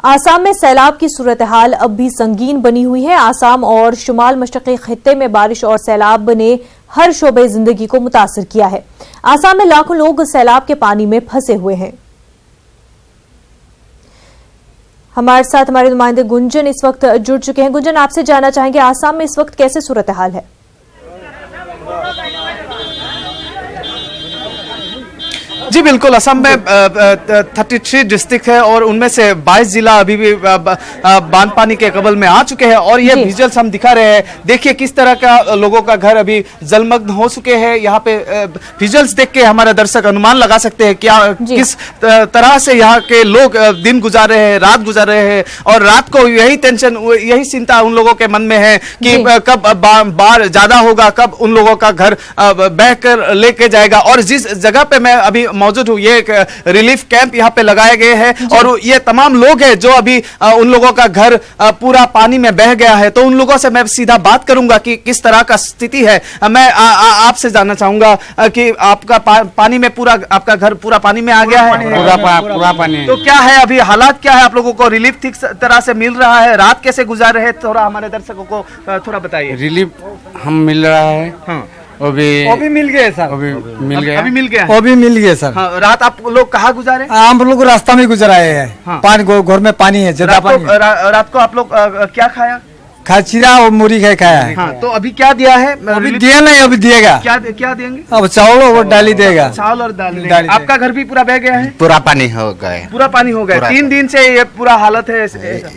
आसाम में सैलाब की सूरत हाल अब भी संगीन बनी हुई है। आसाम और शुमाल मशरक़ी खित्ते में बारिश और सैलाब ने हर शोबे जिंदगी को मुतासर किया है। आसाम में लाखों लोग सैलाब के पानी में फंसे हुए हैं। हमारे साथ हमारे नुमाइंदे गुंजन इस वक्त जुड़ चुके हैं। गुंजन, आपसे जानना चाहेंगे आसाम में इस वक्त कैसे सूरत हाल है? जी बिल्कुल, असम में 33 डिस्ट्रिक्ट है और उनमें से 22 जिला अभी भी बांध पानी के कबल में आ चुके हैं और ये विजुअल्स हम दिखा रहे हैं। देखिए किस तरह का लोगों का घर अभी जलमग्न हो चुके हैं। यहाँ पे विजुअल्स देख के हमारे दर्शक अनुमान लगा सकते हैं क्या किस तरह से यहाँ के लोग दिन गुजार रहे हैं, रात गुजार रहे हैं। और रात को यही टेंशन, यही चिंता उन लोगों के मन में है कि कब बाढ़ ज्यादा होगा, कब उन लोगों का घर बह कर लेके जाएगा। और जिस जगह पे मैं अभी मौजूद हूँ, ये एक रिलीफ कैंप यहाँ पे लगाए गए हैं और ये तमाम लोग हैं जो अभी उन लोगों का घर पूरा पानी में बह गया है। तो उन लोगों से मैं सीधा बात करूंगा कि किस तरह का स्थिति है। मैं आपसे जानना चाहूंगा कि आपका पानी में पूरा, आपका घर पूरा पानी में आ गया है? पूरा पानी। तो क्या है अभी हालात, क्या है? आप लोगों को रिलीफ ठीक तरह से मिल रहा है? रात कैसे गुजार रहे, थोड़ा हमारे दर्शकों को थोड़ा बताइए। रिलीफ हम मिल रहा है। हाँ। वो भी मिल गए सर? अभी मिल गया। अभी मिल गया? वो भी मिल गए सर। हाँ, रात आप लोग कहाँ गुजारे? हम लोग रास्ता में गुजराए हैं। हाँ। पानी घर में पानी है, ज्यादा पानी। रात को आप लोग क्या खाया? खीरा और मूरी खाया है। हाँ, तो अभी क्या दिया है? अभी दिया नहीं, अभी दिएगा। क्या देंगे? अब चावल और दाल देगा। चावल और दाल। आपका घर भी पूरा बह गया है? पूरा पानी हो गया। पूरा पानी हो गया। 3 दिन से ये पूरा हालत है।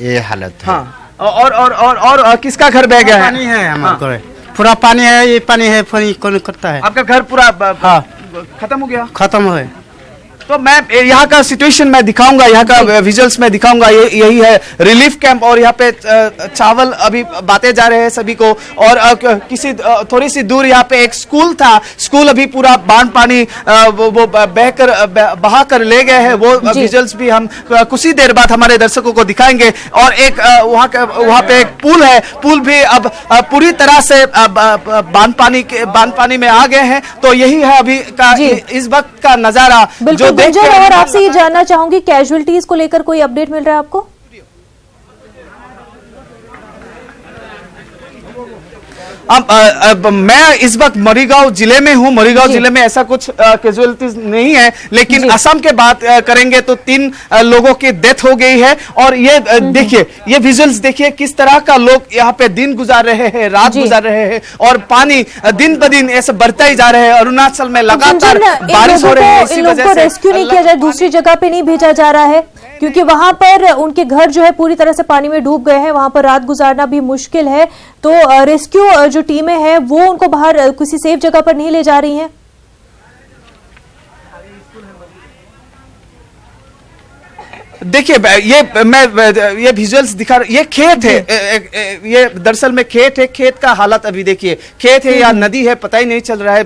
ये हालत है। हाँ, और किसका घर बह गया है? पानी है हमारा, पूरा पानी है। ये पानी है, पानी कौन करता है? आपका घर पूरा खत्म हो गया? खत्म हो। तो मैं यहाँ का सिचुएशन मैं दिखाऊंगा, यहाँ का विजुअल्स में दिखाऊंगा। यही है रिलीफ कैंप और यहाँ पे चावल अभी बांटे जा रहे हैं सभी को। और किसी थोड़ी सी दूर यहाँ पे एक स्कूल था, स्कूल अभी पूरा बांध पानी वो बहा कर ले गए हैं। वो विजुअल्स भी हम कुछ ही देर बाद हमारे दर्शकों को दिखाएंगे। और एक वहाँ पे एक पुल है, पुल भी अब पूरी तरह से बांध पानी में आ गए हैं। तो यही है अभी का इस वक्त का नजारा जो और आपसे ये जानना चाहूंगी, कैजुअलिटीज को लेकर कोई अपडेट मिल रहा है आपको? अब मैं इस वक्त मरीगांव जिले में हूं। मरीगांव जिले में ऐसा कुछ कैजुअलिटीज नहीं है, लेकिन असम के बात करेंगे तो 3 लोगों की डेथ हो गई है। और ये देखिए, ये विजुअल्स देखिए किस तरह का लोग यहाँ पे दिन गुजार रहे हैं, रात गुजार रहे हैं। और पानी दिन ब दिन ऐसे बढ़ता ही जा रहे हैं। अरुणाचल में लगातार बारिश हो रही है, इसी वजह से रेस्क्यू नहीं किया जाए, दूसरी जगह पे नहीं भेजा जा रहा है क्योंकि वहां पर उनके घर जो है पूरी तरह से पानी में डूब गए हैं। वहां पर रात गुजारना भी मुश्किल है। तो रेस्क्यू जो टीमें हैं वो उनको बाहर किसी सेफ जगह पर नहीं ले जा रही हैं। देखिए ये विजुअल्स दिखा रहा, ये खेत है। ये दरअसल में खेत है। खेत का हालत अभी देखिए, खेत है या नदी है पता ही नहीं चल रहा है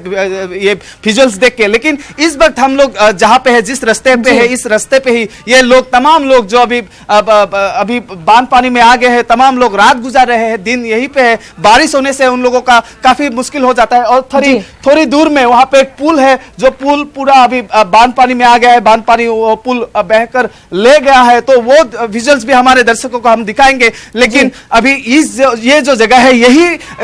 ये विजुअल्स देख के। लेकिन इस वक्त हम लोग जहां पे है, जिस रास्ते पे है, इस रास्ते पे ही ये लोग, तमाम लोग जो अभी बांध पानी में आ गए हैं, तमाम लोग रात गुजार रहे हैं, दिन यहीं पे है। बारिश होने से उन लोगों का काफी मुश्किल हो जाता है। और थोड़ी दूर में वहां पे एक पुल है, जो पुल पूरा अभी बांध पानी में आ गया है। बांध पानी वो पुल बहकर ले गया है। तो वो विजुअल्स भी हमारे दर्शकों को हम दिखाएंगे। लेकिन अभी ये जो जगह है,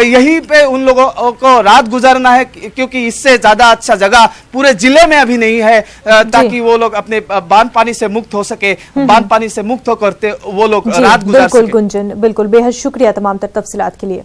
यही पे उन लोगों को रात गुजारना है, क्योंकि इससे ज्यादा अच्छा जगह पूरे जिले में अभी नहीं है ताकि वो लोग अपने बांध पानी से मुक्त हो सके। बांध पानी से मुक्त होकर वो लोग रात गुजार सके। बिल्कुल गुंजन, बिल्कुल बेहद शुक्रिया तमाम तफसीलात के लिए।